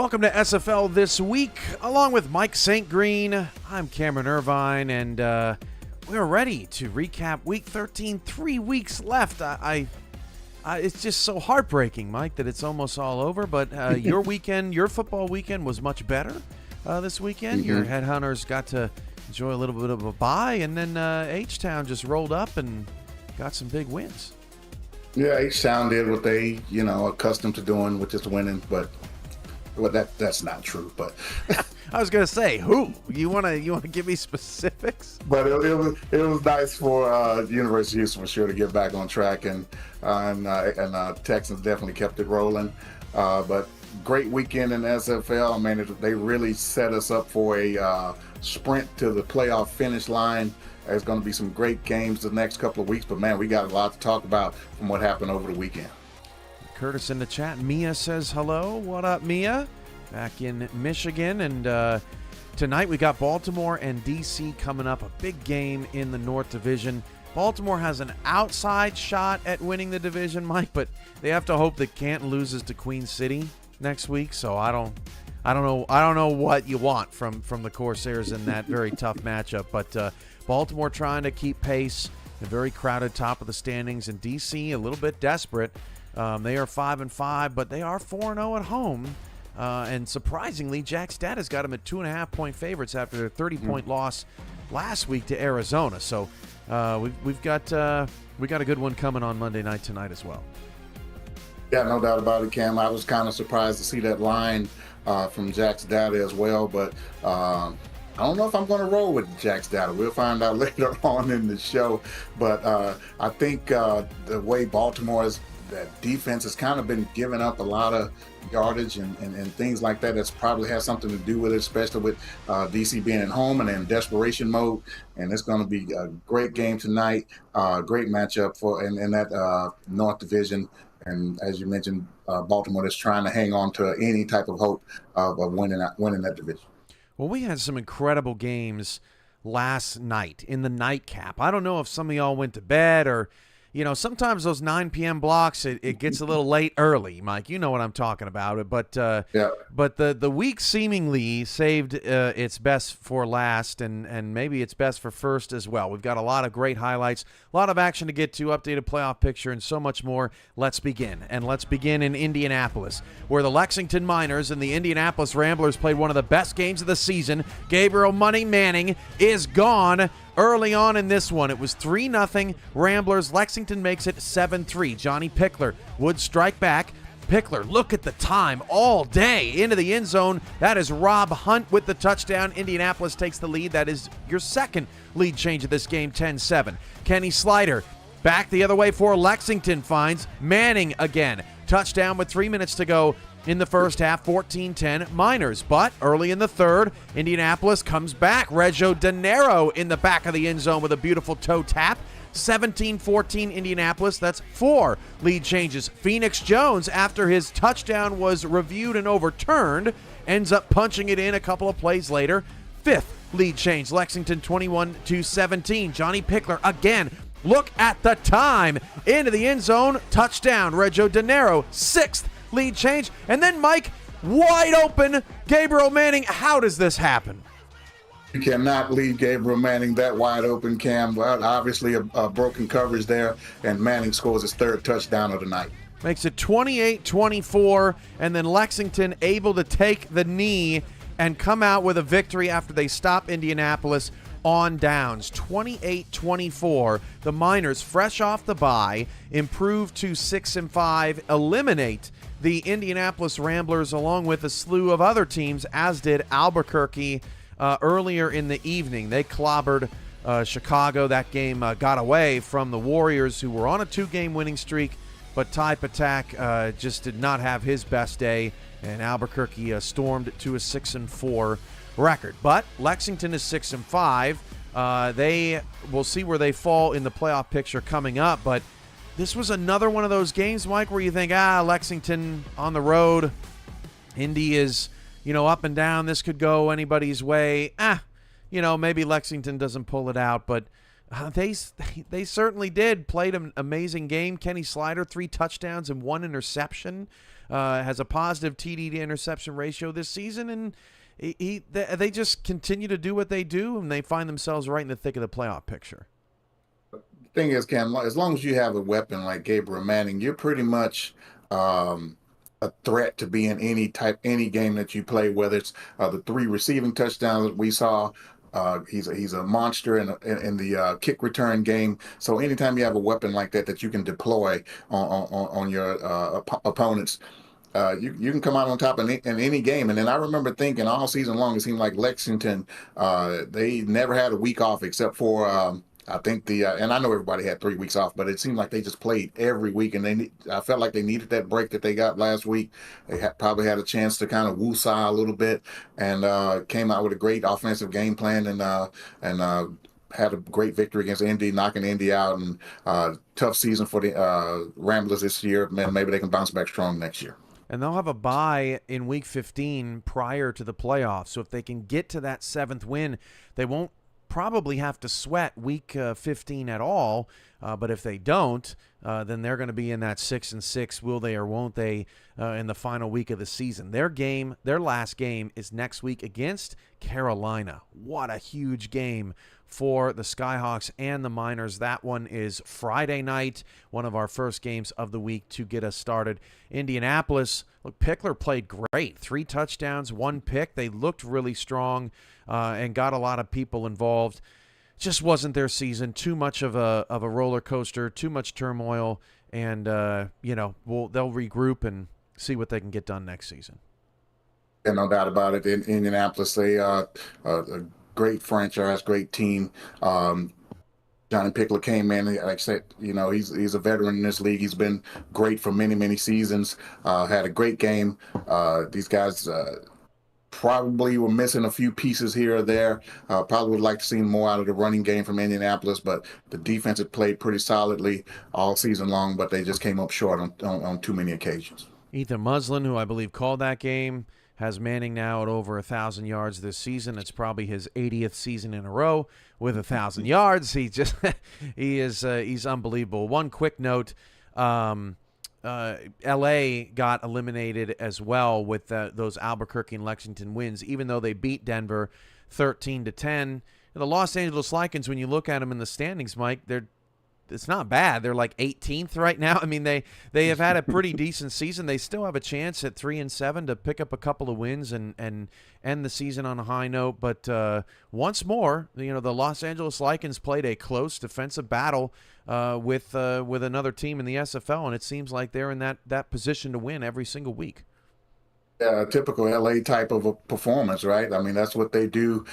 Welcome to SFL This Week, along with Mike St. Green. I'm Cameron Irvine, and we're ready to recap Week 13. 3 weeks left. It's just so heartbreaking, Mike, that it's almost all over. But your weekend, your football weekend, was much better this weekend. Your Headhunters got to enjoy a little bit of a bye, and then H-Town just rolled up and got some big wins. Yeah, H-Town did what they, accustomed to doing, which is winning, but that's not true. But I was gonna say, who you wanna give me specifics? But it was nice for University of Houston for sure to get back on track, and Texans definitely kept it rolling. But great weekend in SFL. I mean, they really set us up for a sprint to the playoff finish line. There's going to be some great games the next couple of weeks, but man, we got a lot to talk about from what happened over the weekend. Curtis in the chat. Mia says hello. What up, Mia? Back in Michigan. And tonight we got Baltimore and D.C. coming up. A big game in the North Division. Baltimore has an outside shot at winning the division, Mike, but they have to hope that Canton loses to Queen City next week. So I don't know what you want from the Corsairs in that very tough matchup. But Baltimore trying to keep pace. A very crowded top of the standings. And D.C. a little bit desperate. They are 5-5, but they are 4-0 at home. And surprisingly, Jack Stata's got them at 2.5-point favorites after their 30-point loss last week to Arizona. So we got a good one coming on Monday night tonight as well. Yeah, no doubt about it, Cam. I was kind of surprised to see that line from Jack's data as well, but I don't know if I'm going to roll with Jack's data. We'll find out later on in the show. But I think the way Baltimore's that defense has kind of been giving up a lot of yardage and things like that. That's probably has something to do with it, especially with DC being at home and in desperation mode. And it's going to be a great game tonight. Great matchup for in that North Division. And as you mentioned, Baltimore is trying to hang on to any type of hope of winning that division. Well, we had some incredible games last night in the nightcap. I don't know if some of y'all went to bed or, sometimes those 9 p.m. blocks, it gets a little late early, Mike. You know what I'm talking about. But but the week seemingly saved its best for last, and maybe its best for first as well. We've got a lot of great highlights, a lot of action to get to, updated playoff picture, and so much more. Let's begin. And let's begin in Indianapolis, where the Lexington Miners and the Indianapolis Ramblers played one of the best games of the season. Gabriel Money Manning is gone early on in this one. It was 3-0 Ramblers. Lexington makes it 7-3. Johnny Pickler would strike back. Pickler, look at the time, all day into the end zone. That is Rob Hunt with the touchdown. Indianapolis takes the lead. That is your second lead change of this game, 10-7. Kenny Slider back the other way for Lexington, finds Manning again. Touchdown with 3 minutes to go in the first half, 14-10 Miners. But early in the third, Indianapolis comes back. Reggio Dinero in the back of the end zone with a beautiful toe tap. 17-14 Indianapolis. That's 4 lead changes. Phoenix Jones, after his touchdown was reviewed and overturned, ends up punching it in a couple of plays later. 5th lead change. Lexington 21-17. Johnny Pickler again. Look at the time. Into the end zone. Touchdown. Reggio Dinero. 6th lead change. And then, Mike, wide open, Gabriel Manning. How does this happen? You cannot leave Gabriel Manning that wide open, Cam. Well, obviously a broken coverage there, and Manning scores his 3rd touchdown of the night. Makes it 28-24, and then Lexington able to take the knee and come out with a victory after they stop Indianapolis on downs. 28-24. The Miners, fresh off the bye, improve to 6-5, eliminate the Indianapolis Ramblers along with a slew of other teams, as did Albuquerque earlier in the evening. They clobbered Chicago. That game got away from the Warriors, who were on a 2-game winning streak, but Ty Patak just did not have his best day, and Albuquerque stormed to a 6-4 record. But Lexington is 6-5. They will see where they fall in the playoff picture coming up, but this was another one of those games, Mike, where you think, Lexington on the road, Indy is, up and down. This could go anybody's way. Maybe Lexington doesn't pull it out, but They certainly did. Played an amazing game. Kenny Slider, 3 touchdowns and 1 interception. Has a positive TD to interception ratio this season, and they just continue to do what they do, and they find themselves right in the thick of the playoff picture. The thing is, Cam, as long as you have a weapon like Gabriel Manning, you're pretty much a threat to be in any game that you play. Whether it's the 3 receiving touchdowns that we saw. He's a monster in the kick return game. So anytime you have a weapon like that you can deploy on your opponents, you can come out on top in any game. And then I remember thinking all season long, it seemed like Lexington, they never had a week off except for I think and I know everybody had 3 weeks off, but it seemed like they just played every week, and I felt like they needed that break that they got last week. They probably had a chance to kind of woosah a little bit, and came out with a great offensive game plan, and had a great victory against Indy, knocking Indy out, and tough season for the Ramblers this year. Man, maybe they can bounce back strong next year. And they'll have a bye in Week 15 prior to the playoffs. So if they can get to that 7th win, they won't probably have to sweat Week 15 at all. But if they don't, then they're going to be in that 6-6, will they or won't they, in the final week of the season. Their last game is next week against Carolina. What a huge game for the Skyhawks and the Miners. That one is Friday night, one of our first games of the week to get us started. Indianapolis, look, Pickler played great. 3 touchdowns, 1 pick. They looked really strong and got a lot of people involved. Just wasn't their season. Too much of a roller coaster, too much turmoil, and they'll regroup and see what they can get done next season. Yeah, no doubt about it. In Indianapolis, they are a great franchise, great team. Johnny Pickler came in, like I said, he's a veteran in this league. He's been great for many, many seasons. Had a great game. These guys probably were missing a few pieces here or there. Probably would like to see more out of the running game from Indianapolis, but the defense had played pretty solidly all season long, but they just came up short on too many occasions. Ethan Muslin, who I believe called that game, has Manning now at over 1,000 yards this season. It's probably his 80th season in a row with 1,000 yards. He's unbelievable. One quick note, LA got eliminated as well with those Albuquerque and Lexington wins, even though they beat Denver 13-10. The Los Angeles Lycans, when you look at them in the standings, Mike, it's not bad. They're like 18th right now. I mean, they have had a pretty decent season. They still have a chance at 3-7 to pick up a couple of wins and end the season on a high note. But once more, the Los Angeles Lycans played a close defensive battle with another team in the SFL, and it seems like they're in that position to win every single week. Yeah, typical LA type of a performance, right? I mean, that's what they do.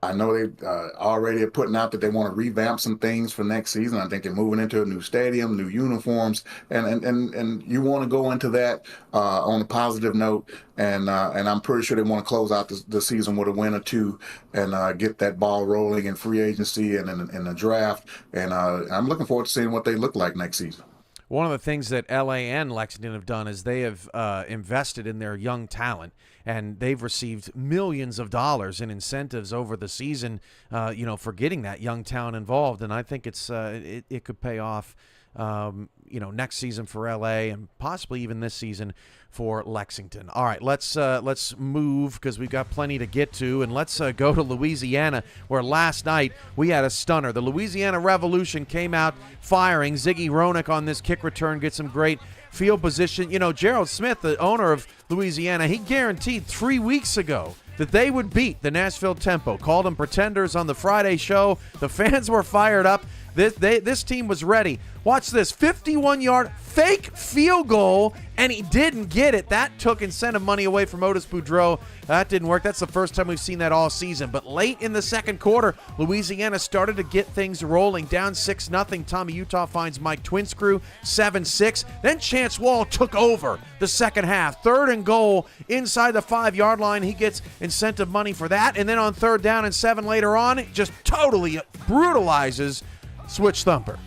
I know they already are putting out that they want to revamp some things for next season. I think they're moving into a new stadium, new uniforms, and you want to go into that on a positive note. And I'm pretty sure they want to close out the season with a win or two and get that ball rolling in free agency and in the draft. And I'm looking forward to seeing what they look like next season. One of the things that LA and Lexington have done is they have invested in their young talent, and they've received millions of dollars in incentives over the season, for getting that young talent involved. And I think it could pay off, next season for LA and possibly even this season for Lexington. All right, let's move because we've got plenty to get to, and let's go to Louisiana, where last night we had a stunner. The Louisiana Revolution came out firing. Ziggy Ronick on this kick return gets some great field position. Gerald Smith, the owner of Louisiana, he guaranteed 3 weeks ago that they would beat the Nashville Tempo. Called them pretenders on the Friday show. The fans were fired up. This team was ready. Watch this, 51-yard fake field goal, and he didn't get it. That took incentive money away from Otis Boudreau. That didn't work. That's the first time we've seen that all season. But late in the second quarter, Louisiana started to get things rolling. Down 6-0. Tommy Utah finds Mike Twinscrew, 7-6. Then Chance Wall took over the second half. 3rd and goal inside the 5-yard line. He gets incentive money for that. And then on 3rd down and 7 later on, it just totally brutalizes Switch Thumper.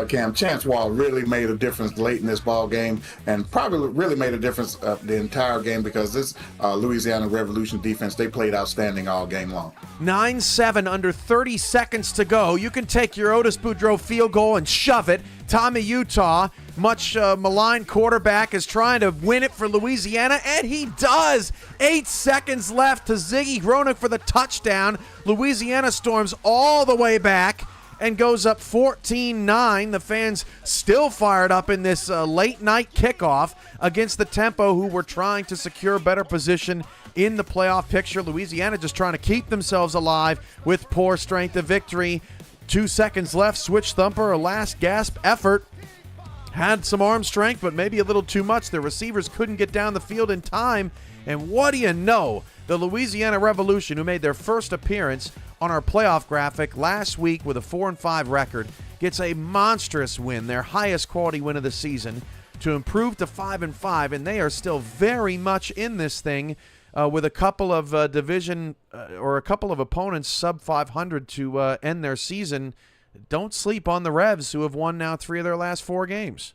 Cam, Chance Wall really made a difference late in this ball game, and probably really made a difference the entire game, because this Louisiana Revolution defense, they played outstanding all game long. 9-7, under 30 seconds to go. You can take your Otis Boudreaux field goal and shove it. Tommy Utah, much maligned quarterback, is trying to win it for Louisiana, and he does. 8 seconds left to Ziggy Gronick for the touchdown. Louisiana storms all the way back and goes up 14-9. The fans still fired up in this late-night kickoff against the Tempo, who were trying to secure better position in the playoff picture. Louisiana just trying to keep themselves alive with poor strength of victory. 2 seconds left. Switch thumper, a last gasp effort. Had some arm strength, but maybe a little too much. The receivers couldn't get down the field in time. And what do you know? The Louisiana Revolution, who made their first appearance on our playoff graphic last week with a 4-5 record, gets a monstrous win, their highest quality win of the season, to improve to 5-5, and they are still very much in this thing with a couple of division or a couple of opponents sub 500 to end their season. Don't sleep on the Revs, who have won now 3 of their last 4 games.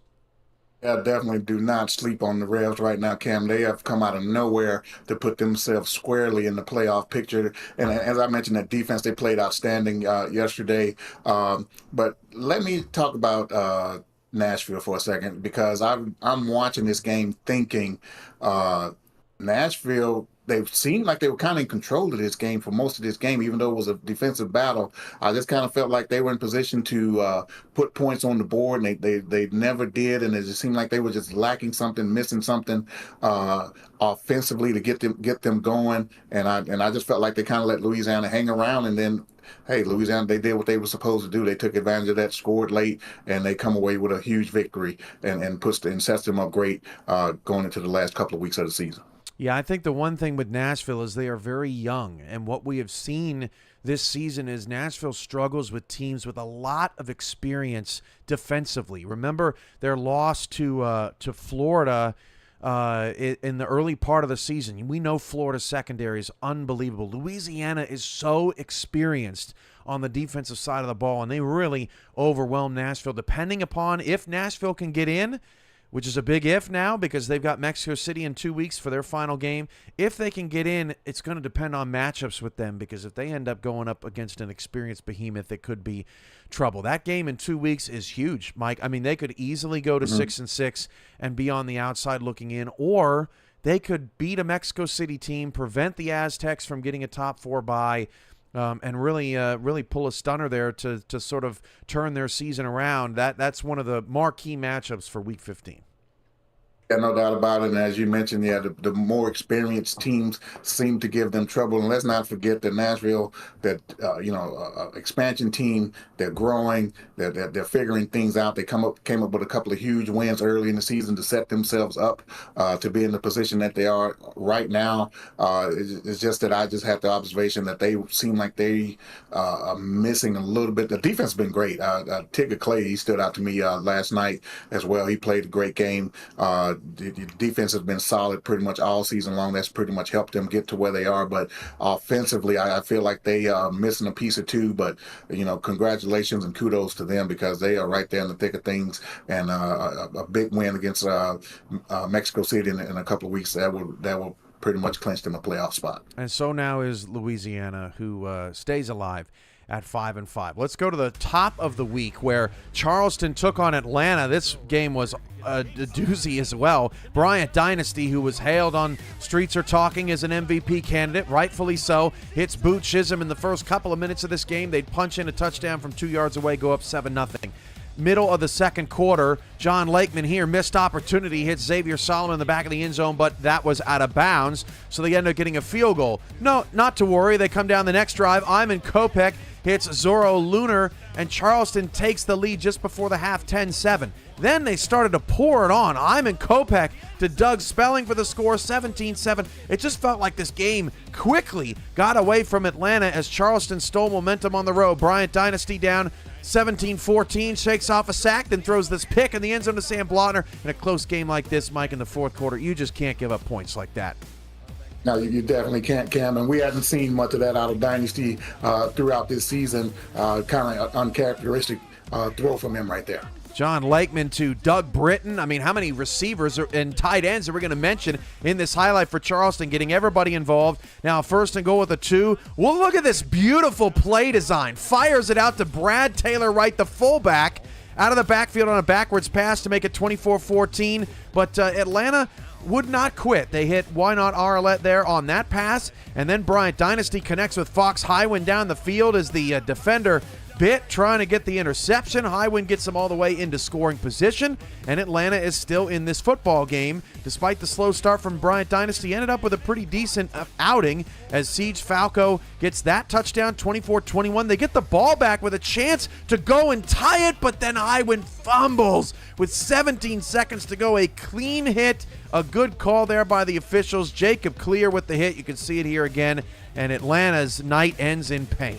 Yeah, definitely do not sleep on the Revs right now, Cam. They have come out of nowhere to put themselves squarely in the playoff picture. And as I mentioned, that defense, they played outstanding yesterday. But let me talk about Nashville for a second, because I'm watching this game thinking Nashville, they seemed like they were kind of in control of this game for most of this game, even though it was a defensive battle. I just kind of felt like they were in position to put points on the board, and they never did, and it just seemed like they were just lacking something, missing something offensively to get them going. And I just felt like they kind of let Louisiana hang around, and then, hey, Louisiana, they did what they were supposed to do. They took advantage of that, scored late, and they come away with a huge victory and sets them up great going into the last couple of weeks of the season. Yeah, I think the one thing with Nashville is they are very young, and what we have seen this season is Nashville struggles with teams with a lot of experience defensively. Remember their loss to Florida in the early part of the season. We know Florida's secondary is unbelievable. Louisiana is so experienced on the defensive side of the ball, and they really overwhelm Nashville. Depending upon if Nashville can get in, which is a big if now, because they've got Mexico City in 2 weeks for their final game. If they can get in, it's going to depend on matchups with them, because if they end up going up against an experienced behemoth, it could be trouble. That game in 2 weeks is huge, Mike. I mean, they could easily go to 6-6 and be on the outside looking in, or they could beat a Mexico City team, prevent the Aztecs from getting a top 4 bye, and really pull a stunner there to sort of turn their season around. That's one of the marquee matchups for Week 15. Yeah, no doubt about it. And as you mentioned, yeah, the more experienced teams seem to give them trouble. And let's not forget that Nashville, that expansion team, they're growing, they're figuring things out. They came up with a couple of huge wins early in the season to set themselves up to be in the position that they are right now. It's just that I just had the observation that they seem like they are missing a little bit. The defense has been great. Tigger Clay, he stood out to me last night as well. He played a great game. The defense has been solid pretty much all season long. That's pretty much helped them get to where they are. But offensively, I feel like they are missing a piece or two. But, congratulations and kudos to them, because they are right there in the thick of things. And a big win against Mexico City in a couple of weeks, that will pretty much clinch them a playoff spot. And so now is Louisiana, who stays alive at 5-5. Let's go to the top of the week, where Charleston took on Atlanta. This game was a doozy as well. Bryant Dynasty, who was hailed on Streets Are Talking as an MVP candidate, rightfully so, hits Boot Chisholm in the first couple of minutes of this game. They'd punch in a touchdown from 2 yards away, go up 7-0. Middle of the second quarter, John Lakeman here, missed opportunity, hits Xavier Solomon in the back of the end zone, but that was out of bounds, so they end up getting a field goal. No, not to worry. They come down the next drive. Iman Kopech hits Zorro Lunar, and Charleston takes the lead just before the half, 10-7. Then they started to pour it on. Iman Kopech to Doug Spelling for the score, 17-7. It just felt like this game quickly got away from Atlanta as Charleston stole momentum on the road. Bryant Dynasty down 17-14, shakes off a sack, then throws this pick in the end zone to Sam Blotner. In a close game like this, Mike, in the fourth quarter, you just can't give up points like that. No, you definitely can't, Cam, and we haven't seen much of that out of Dynasty throughout this season. Kind of uncharacteristic throw from him right there. John Lakeman to Doug Britton. I mean, how many receivers and tight ends are we going to mention in this highlight for Charleston, getting everybody involved? Now, first and goal with a 2. Well, look at this beautiful play design. Fires it out to Brad Taylor Wright, the fullback, out of the backfield on a backwards pass to make it 24-14. But Atlanta would not quit. They hit Why Not Arlette there on that pass, and then Bryant Dynasty connects with Fox Highwind down the field as the defender bit trying to get the interception. Highwind gets them all the way into scoring position, and Atlanta is still in this football game. Despite the slow start from Bryant Dynasty, ended up with a pretty decent outing as Siege Falco gets that touchdown, 24-21. They get the ball back with a chance to go and tie it, but then Highwind fumbles with 17 seconds to go. A clean hit, a good call there by the officials. Jacob Clear with the hit. You can see it here again, and Atlanta's night ends in pain.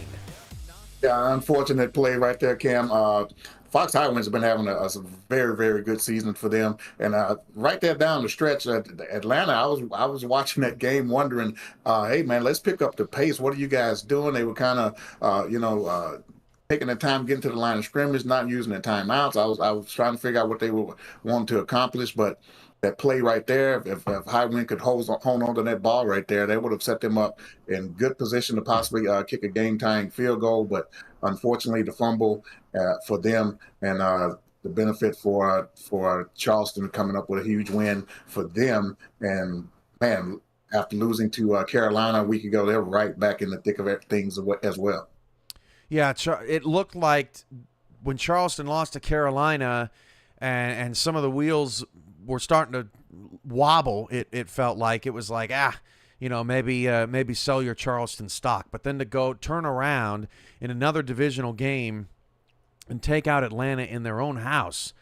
Yeah, unfortunate play right there, Cam. Fox Highwind's been having a very, very good season for them, and right there down the stretch, Atlanta. I was watching that game, wondering, hey man, let's pick up the pace. What are you guys doing? They were kind of, taking the time getting to the line of scrimmage, not using the timeouts. I was trying to figure out what they were wanting to accomplish, but that play right there, if Highwind could hold on to that ball right there, they would have set them up in good position to possibly kick a game-tying field goal. But unfortunately, the fumble for them and the benefit for Charleston coming up with a huge win for them. And man, after losing to Carolina a week ago, they're right back in the thick of things as well. Yeah, it looked like when Charleston lost to Carolina and some of the wheels were starting to wobble, it felt like. It was like, maybe sell your Charleston stock. But then to go turn around in another divisional game and take out Atlanta in their own house,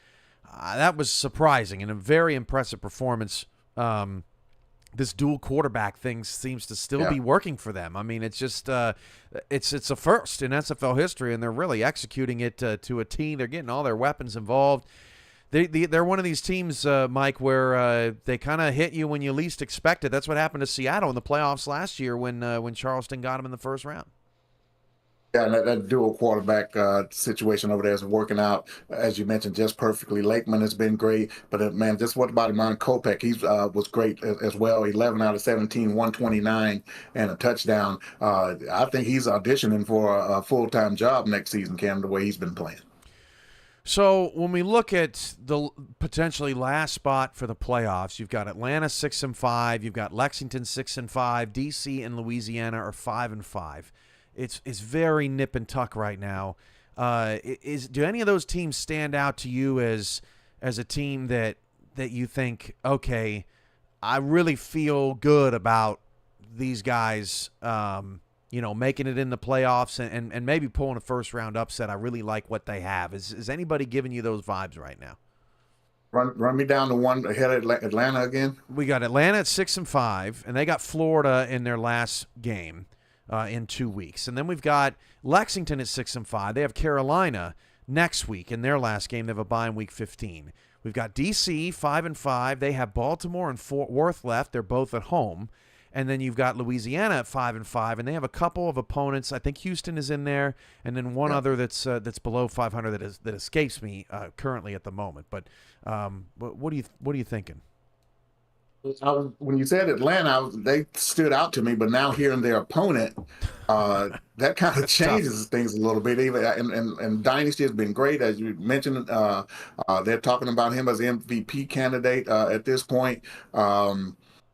that was surprising and a very impressive performance. This dual quarterback thing seems to still be working for them. I mean, it's just it's a first in SFL history, and they're really executing it to a T. They're getting all their weapons involved. They're one of these teams, Mike, where they kind of hit you when you least expect it. That's what happened to Seattle in the playoffs last year when Charleston got them in the first round. Yeah, and that dual quarterback situation over there is working out, as you mentioned, just perfectly. Lakeman has been great, but man, just what about Iman Kopech? He was great as well. 11 out of 17, 129, and a touchdown. I think he's auditioning for a full-time job next season, Cam, the way he's been playing. So when we look at the potentially last spot for the playoffs, you've got Atlanta 6-5, you've got Lexington 6-5, DC and Louisiana are 5-5. It's very nip and tuck right now. Do any of those teams stand out to you as a team that you think, okay, I really feel good about these guys making it in the playoffs and maybe pulling a first-round upset? I really like what they have. Is anybody giving you those vibes right now? Run me down to one ahead of Atlanta again. We got Atlanta at 6-5, and they got Florida in their last game in 2 weeks. And then we've got Lexington at 6-5. They have Carolina next week in their last game. They have a bye in week 15. We've got DC 5-5. They have Baltimore and Fort Worth left. They're both at home. And then you've got Louisiana at 5-5, and they have a couple of opponents. I think Houston is in there, and then one other that's below 500 that escapes me currently at the moment. But what are you thinking? When you said Atlanta, they stood out to me, but now hearing their opponent, that kind of changes things a little bit. Even and Dynasty has been great, as you mentioned. They're talking about him as an MVP candidate at this point.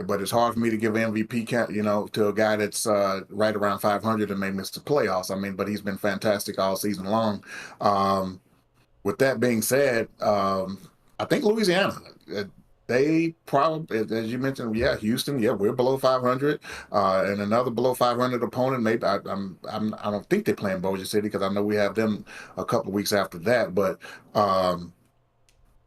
But it's hard for me to give MVP, to a guy that's right around 500 and may miss the playoffs. I mean, but he's been fantastic all season long. With that being said, I think Louisiana, they probably, as you mentioned, Houston, we're below 500, and another below 500 opponent. Maybe I don't think they're playing Bossier City because I know we have them a couple of weeks after that. But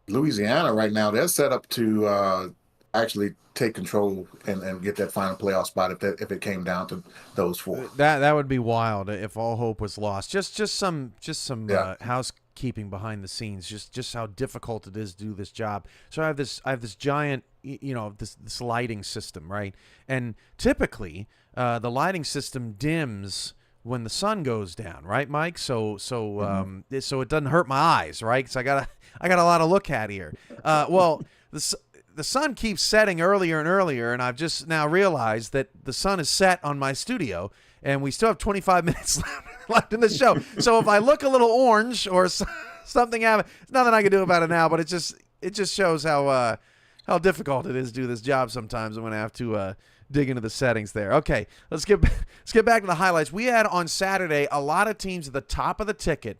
Louisiana right now, they're set up to actually take control and get that final playoff spot if it came down to those four. That would be wild if all hope was lost. Just some housekeeping behind the scenes. Just how difficult it is to do this job. So I have this giant, this lighting system, right? And typically the lighting system dims when the sun goes down, right, Mike? So it doesn't hurt my eyes, right? Because I got a lot to look at here. Well, the sun keeps setting earlier and earlier, and I've just now realized that the sun is set on my studio, and we still have 25 minutes left in the show. So if I look a little orange or something happens, there's nothing I can do about it now. But it just shows how difficult it is to do this job sometimes. I'm going to have to dig into the settings there. Okay, let's get back to the highlights. We had on Saturday a lot of teams at the top of the ticket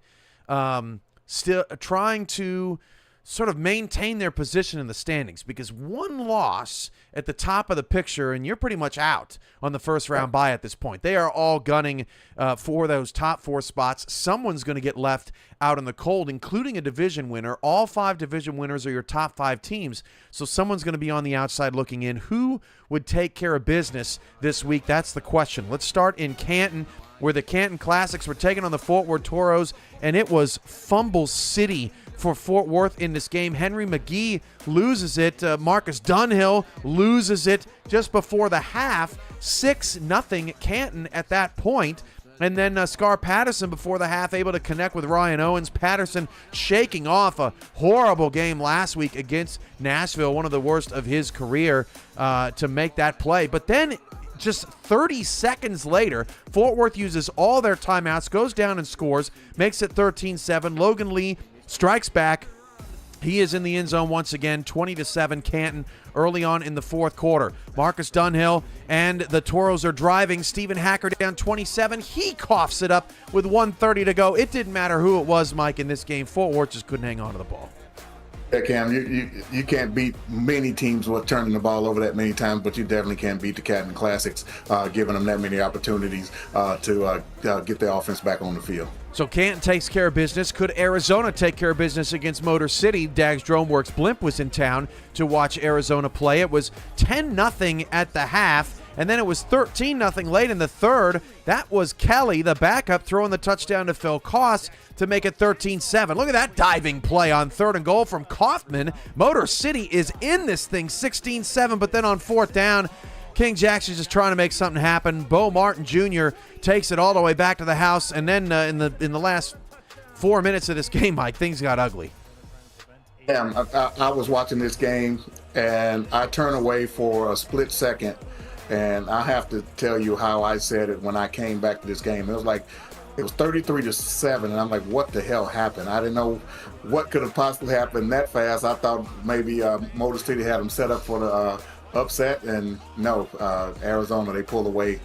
still trying to sort of maintain their position in the standings, because one loss at the top of the picture and you're pretty much out on the first round bye at this point. They are all gunning for those top 4 spots. Someone's going to get left out in the cold, including a division winner. All 5 division winners are your top 5 teams, so someone's going to be on the outside looking in. Who would take care of business this week? That's the question. Let's start in Canton, where the Canton Classics were taking on the Fort Worth Toros, and it was fumble city for Fort Worth in this game. Henry McGee loses it. Marcus Dunhill loses it just before the half. 6-0 Canton at that point. And then Scar Patterson before the half able to connect with Ryan Owens. Patterson shaking off a horrible game last week against Nashville, one of the worst of his career, to make that play. But then just 30 seconds later, Fort Worth uses all their timeouts, goes down and scores, makes it 13-7. Logan Lee strikes back. He is in the end zone once again, 20-7 Canton early on in the fourth quarter. Marcus Dunhill and the Toros are driving. Stephen Hacker down 27. He coughs it up with 1:30 to go. It didn't matter who it was, Mike, in this game. Fort Worth just couldn't hang on to the ball. Yeah, Cam, you can't beat many teams with turning the ball over that many times, but you definitely can't beat the Canton Classics, giving them that many opportunities to get their offense back on the field. So Canton takes care of business. Could Arizona take care of business against Motor City? Dags Droneworks Blimp was in town to watch Arizona play. It was 10-0 at the half, and then it was 13-0 late in the third. That was Kelly, the backup, throwing the touchdown to Phil Koss to make it 13-7. Look at that diving play on 3rd and goal from Kaufman. Motor City is in this thing, 16-7, but then on 4th down, King Jackson's just trying to make something happen. Bo Martin Jr. takes it all the way back to the house, and then in the last 4 minutes of this game, Mike, things got ugly. Yeah, I was watching this game, and I turned away for a split second, and I have to tell you how I said it when I came back to this game. It was 33-7, and I'm like, what the hell happened? I didn't know what could have possibly happened that fast. I thought maybe Motor City had them set up for the upset, and no, Arizona, they pulled away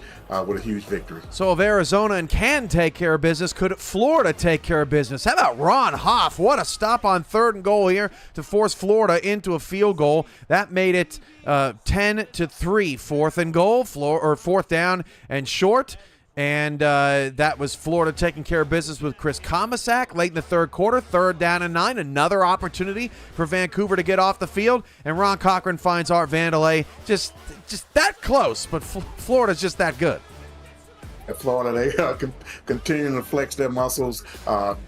with a huge victory. So if Arizona and Canton take care of business, could Florida take care of business? How about Ron Hoff? What a stop on 3rd and goal here to force Florida into a field goal. That made it 10-3, 4th and goal, 4th down and short. And that was Florida taking care of business with Chris Komisak late in the third quarter. 3rd down and 9. Another opportunity for Vancouver to get off the field. And Ron Cochran finds Art Vandelay just that close. But Florida's just that good. At Florida, they continuing to flex their muscles.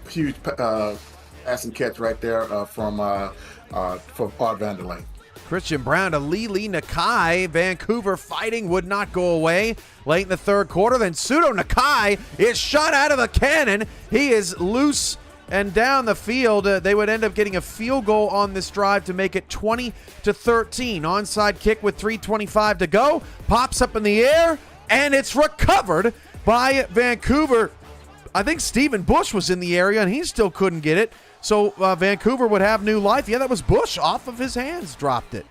Huge pass and catch right there from Art Vandelay. Christian Brown to Lili Nakai. Vancouver fighting would not go away. Late in the third quarter, then Pseudo Nakai is shot out of the cannon. He is loose and down the field. They would end up getting a field goal on this drive to make it 20-13. Onside kick with 3:25 to go. Pops up in the air, and it's recovered by Vancouver. I think Stephen Bush was in the area, and he still couldn't get it. So Vancouver would have new life. Yeah, that was Bush off of his hands, dropped it.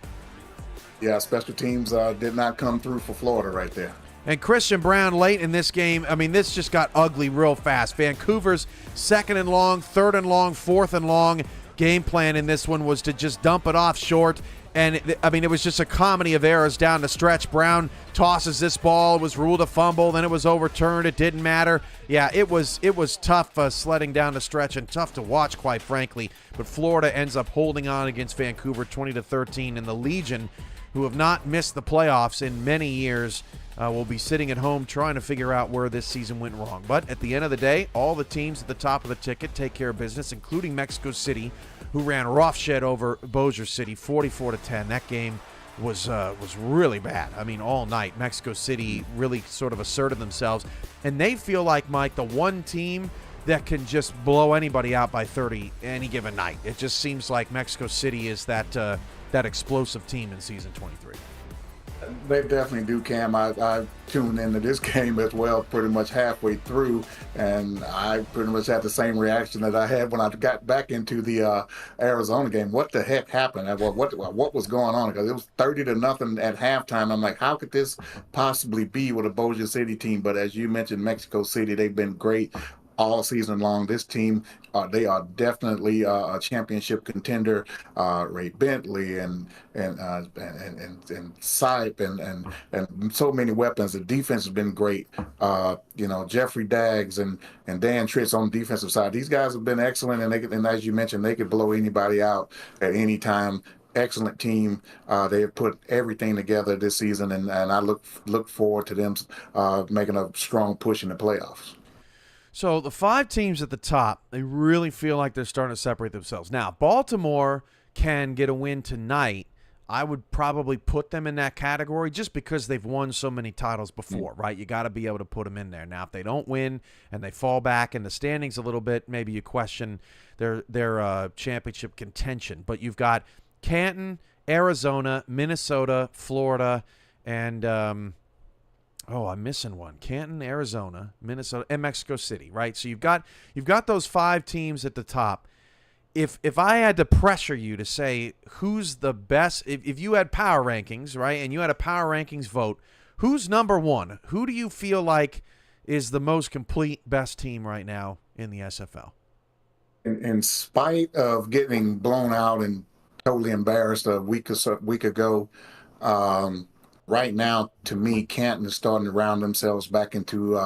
Yeah, special teams did not come through for Florida right there. And Christian Brown late in this game, I mean, this just got ugly real fast. Vancouver's 2nd and long, 3rd and long, 4th and long game plan in this one was to just dump it off short. And, it was just a comedy of errors down the stretch. Brown tosses this ball. It was ruled a fumble. Then it was overturned. It didn't matter. Yeah, it was tough sledding down the stretch and tough to watch, quite frankly. But Florida ends up holding on against Vancouver 20-13. And the Legion, who have not missed the playoffs in many years, will be sitting at home trying to figure out where this season went wrong. But at the end of the day, all the teams at the top of the ticket take care of business, including Mexico City, who ran roughshed over Bossier City, 44-10. That game was really bad. I mean, all night. Mexico City really sort of asserted themselves, and they feel like, Mike, the one team that can just blow anybody out by 30 any given night. It just seems like Mexico City is that explosive team in season 23. They definitely do, Cam. I tuned into this game as well pretty much halfway through, and I pretty much had the same reaction that I had when I got back into the Arizona game. What the heck happened? What was going on? Because it was 30-0 at halftime. I'm like, how could this possibly be with a Bossier City team? But as you mentioned, Mexico City, they've been great all season long. This team, they are definitely a championship contender. Ray Bentley and Sipe and so many weapons. The defense has been great. Jeffrey Daggs and Dan Tritz on the defensive side. These guys have been excellent, and as you mentioned, they could blow anybody out at any time. Excellent team. They have put everything together this season, and I look forward to them making a strong push in the playoffs. So the 5 teams at the top, they really feel like they're starting to separate themselves. Now, Baltimore can get a win tonight. I would probably put them in that category just because they've won so many titles before, right? You got to be able to put them in there. Now, if they don't win and they fall back in the standings a little bit, maybe you question their championship contention. But you've got Canton, Arizona, Minnesota, Florida, and I'm missing one. Canton, Arizona, Minnesota, and Mexico City, right? So you've got those 5 teams at the top. If I had to pressure you to say who's the best, if you had power rankings, right, and you had a power rankings vote, who's number 1? Who do you feel like is the most complete best team right now in the SFL? In spite of getting blown out and totally embarrassed a week ago, right now, to me, Canton is starting to round themselves back into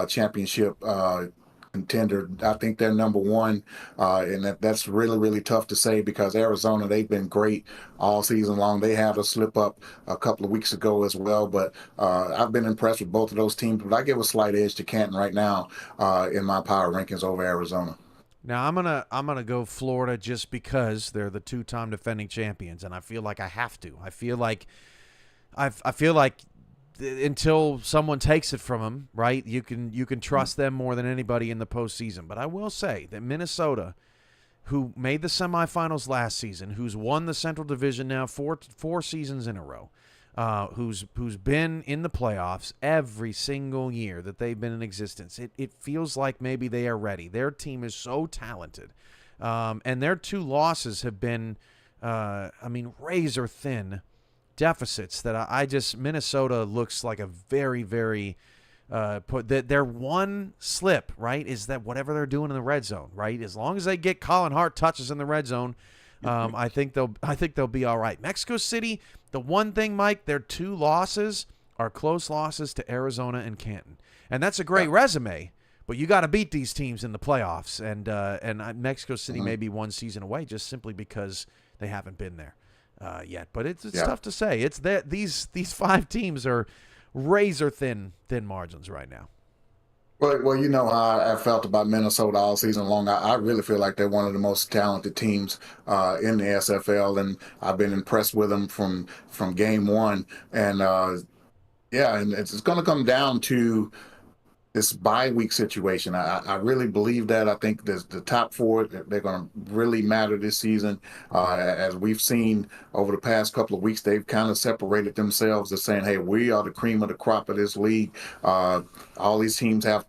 championship contender. I think they're number 1, and that's really, really tough to say because Arizona, they've been great all season long. They had a slip up a couple of weeks ago as well, but I've been impressed with both of those teams. But I give a slight edge to Canton right now in my power rankings over Arizona. Now I'm gonna go Florida just because they're the 2-time defending champions, and I feel like I have to. I feel like until someone takes it from them, right, you can trust them more than anybody in the postseason. But I will say that Minnesota, who made the semifinals last season, who's won the Central Division now four seasons in a row, who's been in the playoffs every single year that they've been in existence, it feels like maybe they are ready. Their team is so talented, and their 2 losses have been, razor thin deficits that Minnesota looks like a very, very their one slip, right, is that whatever they're doing in the red zone, right? As long as they get Colin Hart touches in the red zone, I think they'll be all right. Mexico City, the one thing, Mike, their 2 losses are close losses to Arizona and Canton, and that's a great resume. But you got to beat these teams in the playoffs, and Mexico City may be 1 season away just simply because they haven't been there yet. But it's tough to say. It's that these 5 teams are razor thin margins right now. Well, you know how I felt about Minnesota all season long. I really feel like they're one of the most talented teams in the SFL, and I've been impressed with them from game 1. And and it's going to come down to this bye week situation. I really believe that. I think the top 4, they're going to really matter this season. As we've seen over the past couple of weeks, they've kind of separated themselves as saying, hey, we are the cream of the crop of this league. All these teams have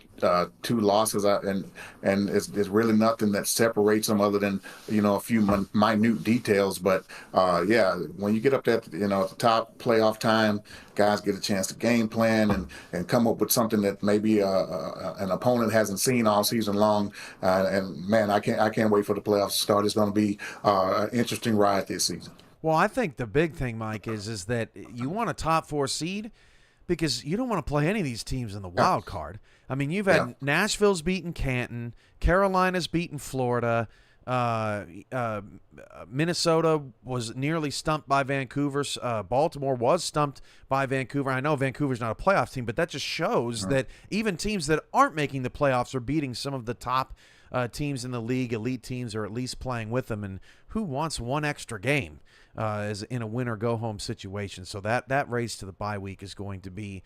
2 losses, and it's really nothing that separates them other than, a few minute details. But when you get up there, at the top playoff time, guys get a chance to game plan and come up with something that maybe an opponent hasn't seen all season long. And man, I can't wait for the playoffs to start. It's going to be an interesting ride this season. Well, I think the big thing, Mike, is that you want a top 4 seed because you don't want to play any of these teams in the wild card. I mean, you've had Nashville's beaten Canton, Carolina's beaten Florida, Minnesota was nearly stumped by Vancouver. Baltimore was stumped by Vancouver. I know Vancouver's not a playoff team, but that just shows that even teams that aren't making the playoffs are beating some of the top teams in the league, elite teams, are at least playing with them. And who wants one extra game as in a win or go home situation? So that race to the bye week is going to be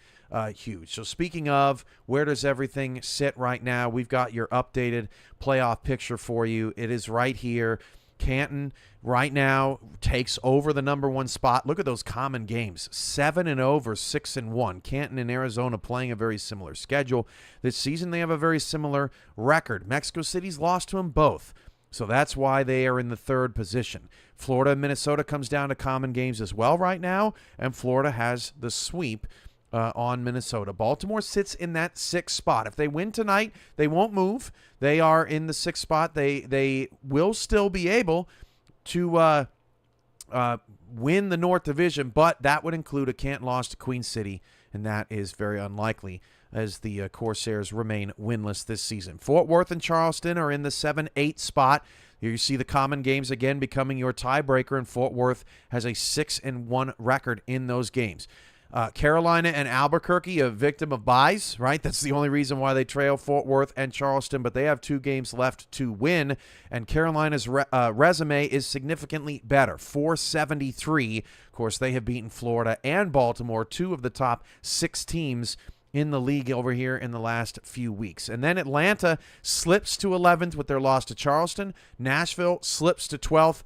huge. So speaking of, where does everything sit right now? We've got your updated playoff picture for you. It is right here. Canton right now takes over the number 1 spot. Look at those common games, 7-0 versus 6-1. Canton and Arizona playing a very similar schedule this season. They have a very similar record. Mexico City's lost to them both, so that's why they are in the 3rd position. Florida and Minnesota comes down to common games as well right now, and Florida has the sweep on Minnesota. Baltimore sits in that 6th spot. If they win tonight, they won't move. They are in the 6th spot. They will still be able to win the North Division, but that would include a Canton loss to Queen City, and that is very unlikely as the Corsairs remain winless this season. Fort Worth and Charleston are in the 7-8 spot. Here you see the common games again becoming your tiebreaker, and Fort Worth has a 6-1 record in those games. Carolina and Albuquerque, a victim of buys, right? That's the only reason why they trail Fort Worth and Charleston, but they have 2 games left to win, and Carolina's resume is significantly better, 473. Of course, they have beaten Florida and Baltimore, 2 of the top 6 teams in the league over here in the last few weeks. And then Atlanta slips to 11th with their loss to Charleston. Nashville slips to 12th.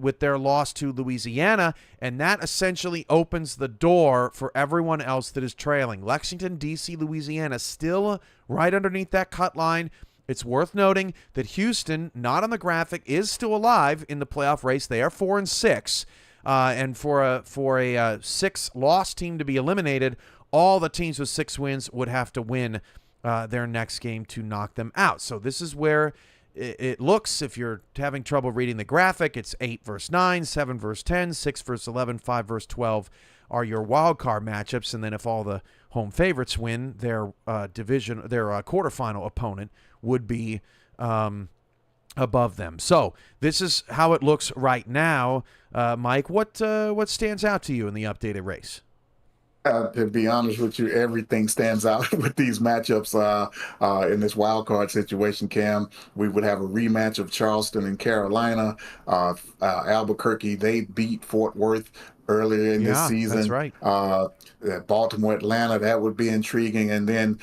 With their loss to Louisiana, and that essentially opens the door for everyone else that is trailing. Lexington, D.C., Louisiana, still right underneath that cut line. It's worth noting that Houston, not on the graphic, is still alive in the playoff race. They are 4-6, and for a 6-loss team to be eliminated, all the teams with 6 wins would have to win their next game to knock them out. So this is where it looks, if you're having trouble reading the graphic, it's 8 versus 9, 7 versus 10, 6 versus 11, 5 versus 12 are your wild card matchups. And then if all the home favorites win, their quarterfinal opponent would be above them. So this is how it looks right now. Mike, what stands out to you in the updated race? To be honest with you, everything stands out with these matchups in this wild card situation, Cam. We would have a rematch of Charleston and Carolina. Albuquerque, they beat Fort Worth earlier in this season. That's right. Baltimore, Atlanta, that would be intriguing. And then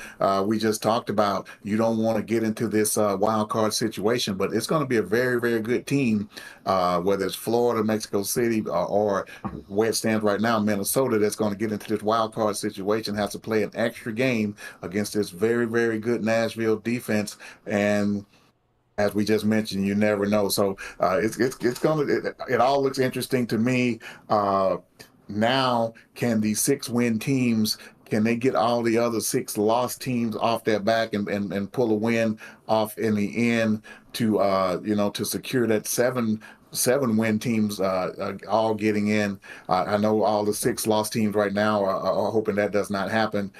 we just talked about, you don't want to get into this wild card situation, but it's going to be a very, very good team, whether it's Florida, Mexico City, or where it stands right now, Minnesota, that's going to get into this wild card situation, has to play an extra game against this very, very good Nashville defense. And as we just mentioned, you never know. So it all looks interesting to me. Now, can these 6-win teams, can they get all the other 6 lost teams off their back and pull a win off in the end to to secure that 7-win teams all getting in? I know all the 6 lost teams right now are hoping that does not happen.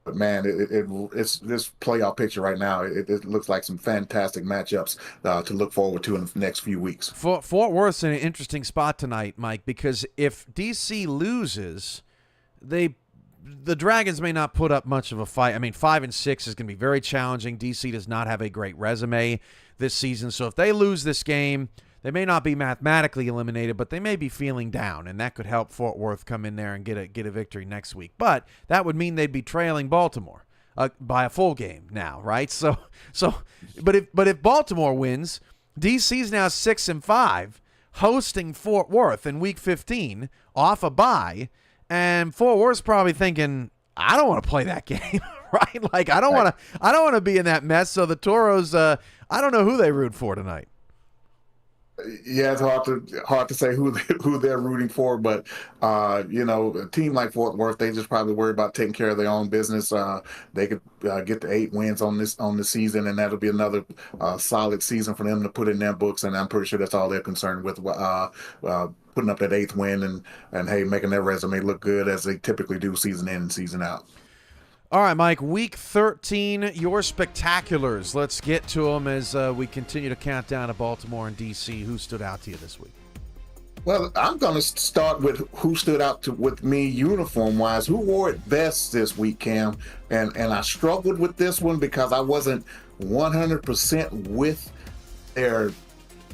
But man, it's this playoff picture right now. It looks like some fantastic matchups to look forward to in the next few weeks. Fort Worth's in an interesting spot tonight, Mike, because if DC loses, the Dragons may not put up much of a fight. I mean, 5-6 is going to be very challenging. DC does not have a great resume this season, so if they lose this game, they may not be mathematically eliminated, but they may be feeling down, and that could help Fort Worth come in there and get a victory next week. But that would mean they'd be trailing Baltimore by a full game now, right? But if Baltimore wins, DC's now 6-5, hosting Fort Worth in Week 15 off a bye, and Fort Worth's probably thinking, I don't want to play that game, right? Like I don't want to be in that mess. So the Toros, I don't know who they root for tonight. Yeah, it's hard to say who they're rooting for, but a team like Fort Worth, they just probably worry about taking care of their own business. They could get the 8 wins on the season, and that'll be another solid season for them to put in their books. And I'm pretty sure that's all they're concerned with, putting up that 8th win and hey, making their resume look good as they typically do season in and season out. All right, Mike, Week 13, your spectaculars. Let's get to them as we continue to count down to Baltimore and D.C. Who stood out to you this week? Well, I'm going to start with who stood out with me uniform-wise. Who wore it best this week, Cam? And I struggled with this one because I wasn't 100% with their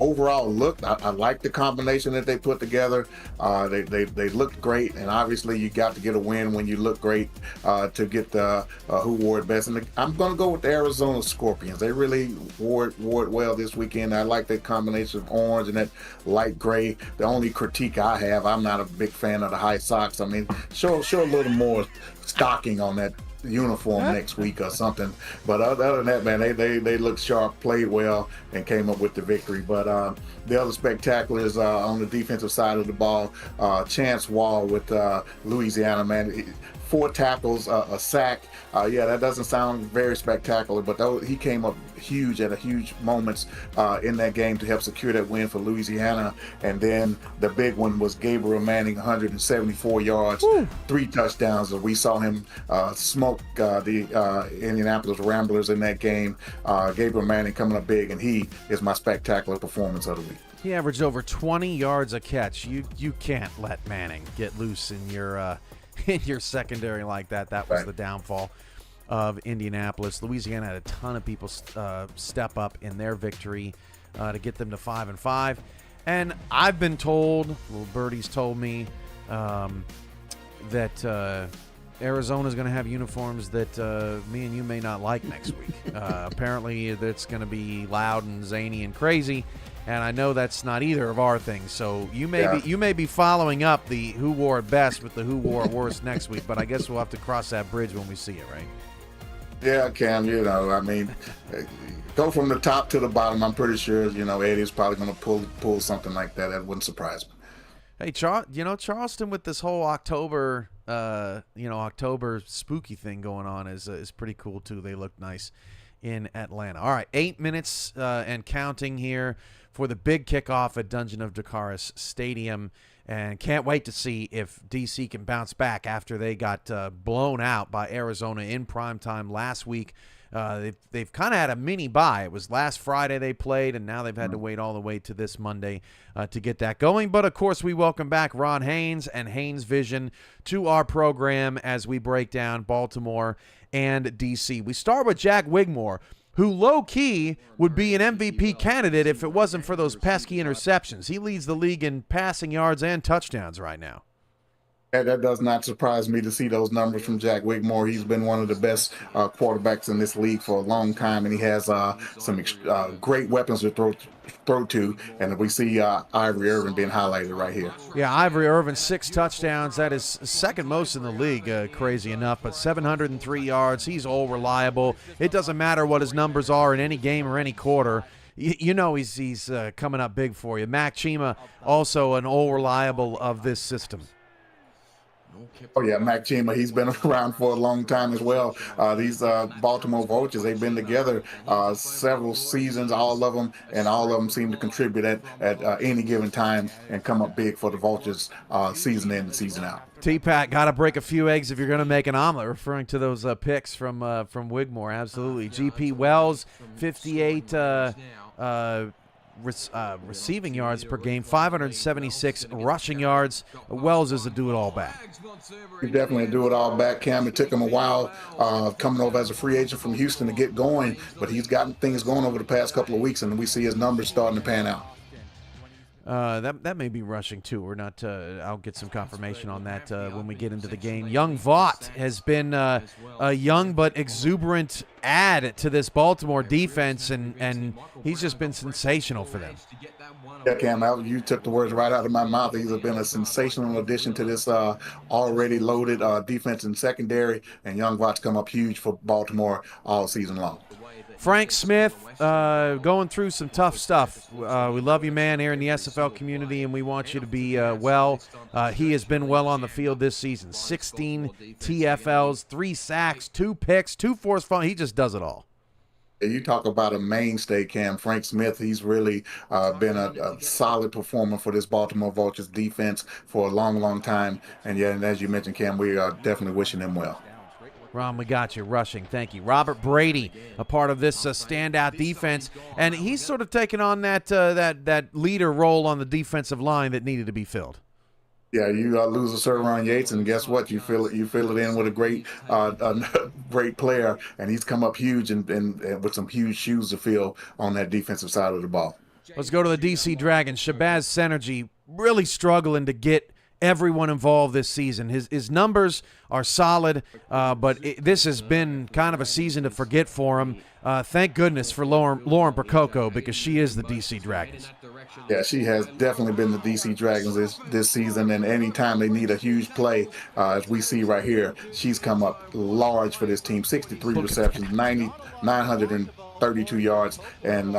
overall look. I like the combination that they put together. They looked great, and obviously you got to get a win when you look great to get the who wore it best. And I'm going to go with the Arizona Scorpions. They really wore it well this weekend. I like that combination of orange and that light gray. The only critique I have, I'm not a big fan of the high socks. I mean, show a little more stocking on that uniform next week or something. But other than that, man, they looked sharp, played well, and came up with the victory. But the other spectaculars on the defensive side of the ball, Chance Wall with Louisiana, man. 4 tackles, a sack. Yeah, that doesn't sound very spectacular, but he came up huge at a huge moments in that game to help secure that win for Louisiana. And then the big one was Gabriel Manning, 174 yards, 3 touchdowns. We saw him smoke the Indianapolis Ramblers in that game. Gabriel Manning coming up big, and he is my spectacular performance of the week. He averaged over 20 yards a catch. You can't let Manning get loose in your secondary like that. That was the downfall of Indianapolis. Louisiana had a ton of people step up in their victory to get them to 5-5. And I've been told, little birdie's told me, that Arizona's going to have uniforms that me and you may not like next week. Apparently, it's going to be loud and zany and crazy. And I know that's not either of our things. So you may be following up the who wore it best with the who wore it worst next week. But I guess we'll have to cross that bridge when we see it, right? Yeah, Cam. I mean, go from the top to the bottom. I'm pretty sure Eddie's probably going to pull something like that. That wouldn't surprise me. Hey, Charleston with this whole October spooky thing going on is pretty cool too. They look nice in Atlanta. All right, 8 minutes and counting here for the big kickoff at Dungeon of Dracarys Stadium, and can't wait to see if DC can bounce back after they got blown out by Arizona in primetime last week. They've kind of had a mini bye. It was last Friday they played, and now they've had to wait all the way to this Monday to get that going. But, of course, we welcome back Ron Haynes and Haynes Vision to our program as we break down Baltimore and D.C. We start with Jack Wigmore, who low-key would be an MVP candidate if it wasn't for those pesky interceptions. He leads the league in passing yards and touchdowns right now. That does not surprise me to see those numbers from Jack Wigmore. He's been one of the best quarterbacks in this league for a long time, and he has some great weapons to throw to. And we see Ivory Irvin being highlighted right here. Yeah, Ivory Irvin, 6 touchdowns. That is second most in the league, crazy enough. But 703 yards. He's all reliable. It doesn't matter what his numbers are in any game or any quarter. He's coming up big for you. Mac Chima, also an all reliable of this system. Oh, yeah, Mac Chima, he's been around for a long time as well. These Baltimore Vultures, they've been together several seasons, all of them, and all of them seem to contribute at any given time and come up big for the Vultures season in and season out. T-Pat, got to break a few eggs if you're going to make an omelet, referring to those picks from Wigmore, absolutely. G.P. Wells, 58 receiving yards per game, 576 rushing yards. Wells is a do-it-all back. He's definitely a do-it-all back, Cam. It took him a while coming over as a free agent from Houston to get going, but he's gotten things going over the past couple of weeks, and we see his numbers starting to pan out. That may be rushing too. We're not. I'll get some confirmation on that when we get into the game. Young Vaught has been a young but exuberant add to this Baltimore defense, and he's just been sensational for them. Yeah, Cam, you took the words right out of my mouth. He's been a sensational addition to this already loaded defense and secondary, and Young Vaught's come up huge for Baltimore all season long. Frank Smith going through some tough stuff. We love you, man, here in the SFL community, and we want you to be well. He has been well on the field this season. 16 TFLs, 3 sacks, 2 picks, 2 forced fumbles. He just does it all. You talk about a mainstay, Cam. Frank Smith, he's really been a solid performer for this Baltimore Vultures defense for a long, long time. And, yeah, and as you mentioned, Cam, we are definitely wishing him well. Ron, we got you rushing. Thank you. Robert Brady, a part of this standout defense, and he's sort of taken on that leader role on the defensive line that needed to be filled. Yeah, you lose a Cerron Yates, and guess what? You fill it in with a great player, and he's come up huge and with some huge shoes to fill on that defensive side of the ball. Let's go to the DC Dragons. Shabazz Synergy really struggling to get everyone involved this season. His numbers are solid, but this has been kind of a season to forget for him. Thank goodness for Lauren Prococo, because she is the DC Dragons. Yeah, she has definitely been the DC Dragons this season, and anytime they need a huge play, as we see right here, she's come up large for this team. 63 receptions, 932 yards, and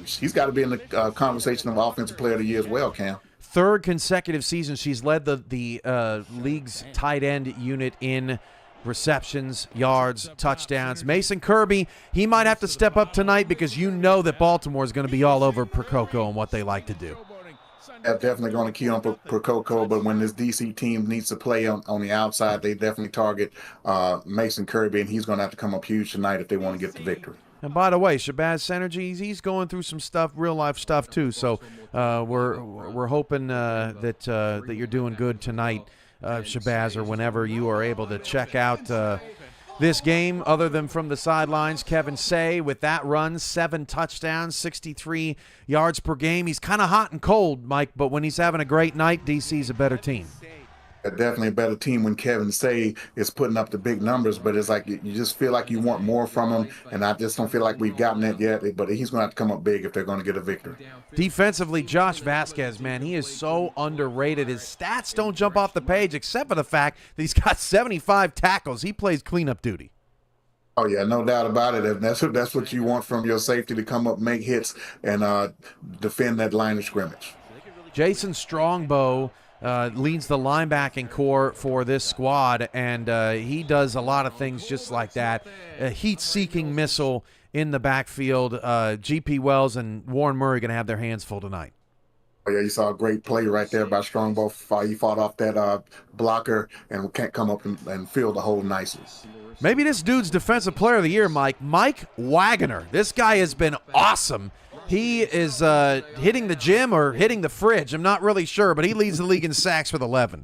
she's got to be in the conversation of Offensive Player of the Year as well, Cam. Third consecutive season she's led the league's tight end unit in receptions, yards, touchdowns. Mason Kirby, he might have to step up tonight, because you know that Baltimore is going to be all over Prococo and what they like to do. They're definitely going to key on Prococo, but when this DC team needs to play on the outside, they definitely target Mason Kirby, and he's going to have to come up huge tonight if they want to get the victory. And by the way, Shabazz Synergy, he's going through some stuff, real life stuff too. So we're hoping that you're doing good tonight, Shabazz, or whenever you are able to check out this game. Other than from the sidelines, Kevin Say with that run, 7 touchdowns, 63 yards per game. He's kind of hot and cold, Mike, but when he's having a great night, DC's a better team. Definitely a better team when Kevin Say is putting up the big numbers, but it's like you just feel like you want more from him, and I just don't feel like we've gotten that yet, but he's going to have to come up big if they're going to get a victory. Defensively, Josh Vasquez, man, he is so underrated. His stats don't jump off the page, except for the fact that he's got 75 tackles. He plays cleanup duty. Oh, yeah, no doubt about it. And that's what you want from your safety, to come up, make hits, and defend that line of scrimmage. Jason Strongbow leads the linebacking core for this squad, and he does a lot of things just like that. A heat-seeking missile in the backfield. G.P. Wells and Warren Murray going to have their hands full tonight. Oh, yeah, you saw a great play right there by Strongbow. He fought off that blocker and can't come up and fill the hole nicely. Maybe this dude's Defensive Player of the Year, Mike. Mike Wagner. This guy has been awesome. He is hitting the gym or hitting the fridge. I'm not really sure, but he leads the league in sacks with 11.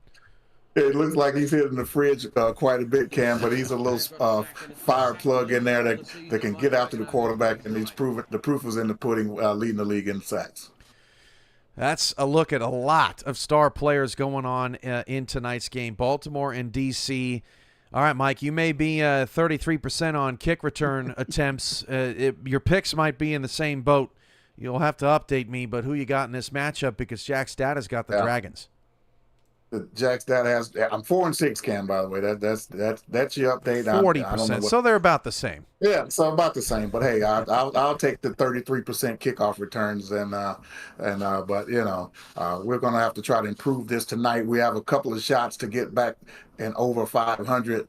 It looks like he's hitting the fridge quite a bit, Cam, but he's a little fire plug in there that can get after the quarterback, and the proof is in the pudding, leading the league in sacks. That's a look at a lot of star players going on in tonight's game. Baltimore and D.C. All right, Mike, you may be 33% on kick return attempts. Your picks might be in the same boat. You'll have to update me, but who you got in this matchup? Because Jack's Data's got the Dragons. Jack's Data has. I'm 4-6, Cam. By the way, that's your update. 40%. So they're about the same. Yeah, so about the same. But hey, I'll take the 33% kickoff returns, but we're gonna have to try to improve this tonight. We have a couple of shots to get back and over 500.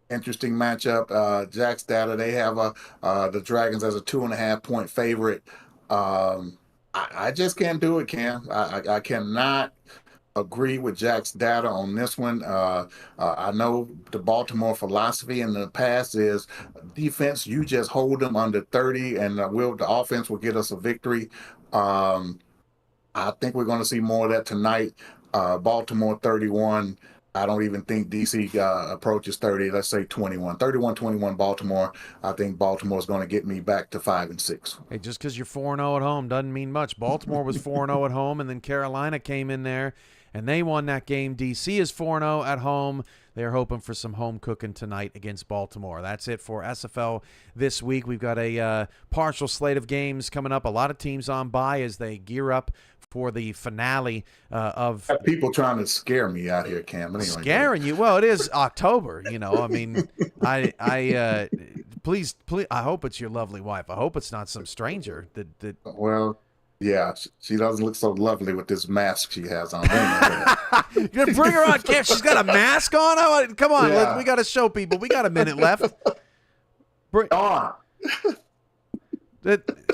Interesting matchup. Jack's Data, they have the Dragons as a 2.5-point favorite. I just can't do it, Cam. I cannot agree with Jack's Data on this one. I know the Baltimore philosophy in the past is defense, you just hold them under 30, and the offense will get us a victory. I think we're going to see more of that tonight. Baltimore 31. I don't even think DC approaches 30. Let's say 21. 31-21 Baltimore. I think Baltimore is going to get me back to 5-6. Hey, just because you're 4-0 at home doesn't mean much. Baltimore was 4-0 at home, and then Carolina came in there, and they won that game. DC is 4-0 at home. They're hoping for some home cooking tonight against Baltimore. That's it for SFL this week. We've got a partial slate of games coming up. A lot of teams on bye as they gear up for the finale of people trying to scare me out here, Cam. Anyway, scaring you? Well, it is October. I mean, I please, I hope it's your lovely wife. I hope it's not some stranger that. Well, yeah, she doesn't look so lovely with this mask she has on. You're gonna bring her on, Cam. She's got a mask on. Oh, come on, yeah. We got to show people. We got a minute left. Bring on.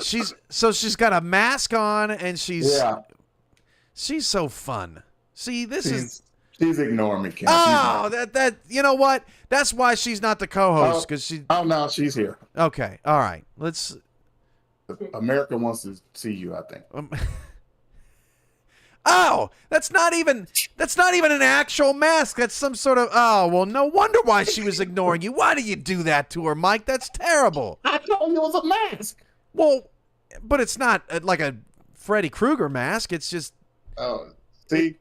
She's got a mask on, and she's so fun. See, she's ignoring me, Ken. Oh, that you know what? That's why she's not the co-host, because she. Oh no, she's here. Okay, all right. Let's. America wants to see you, I think. Oh, that's not even an actual mask. That's some sort of, oh, well, no wonder why she was ignoring you. Why did you do that to her, Mike? That's terrible. I told you it was a mask. Well, but it's not like a Freddy Krueger mask. It's just. Oh, see,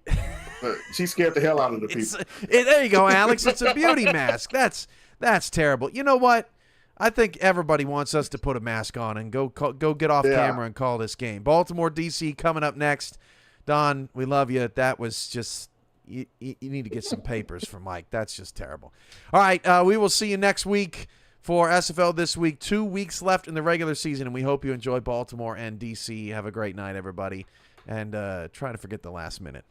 she scared the hell out of the people. There you go, Alex. It's a beauty mask. That's terrible. You know what? I think everybody wants us to put a mask on and go get off camera and call this game. Baltimore, D.C. coming up next. Don, we love you. That was just you need to get some papers for Mike. That's just terrible. All right, we will see you next week for SFL This Week. 2 weeks left in the regular season, and we hope you enjoy Baltimore and D.C. Have a great night, everybody, and try to forget the last minute.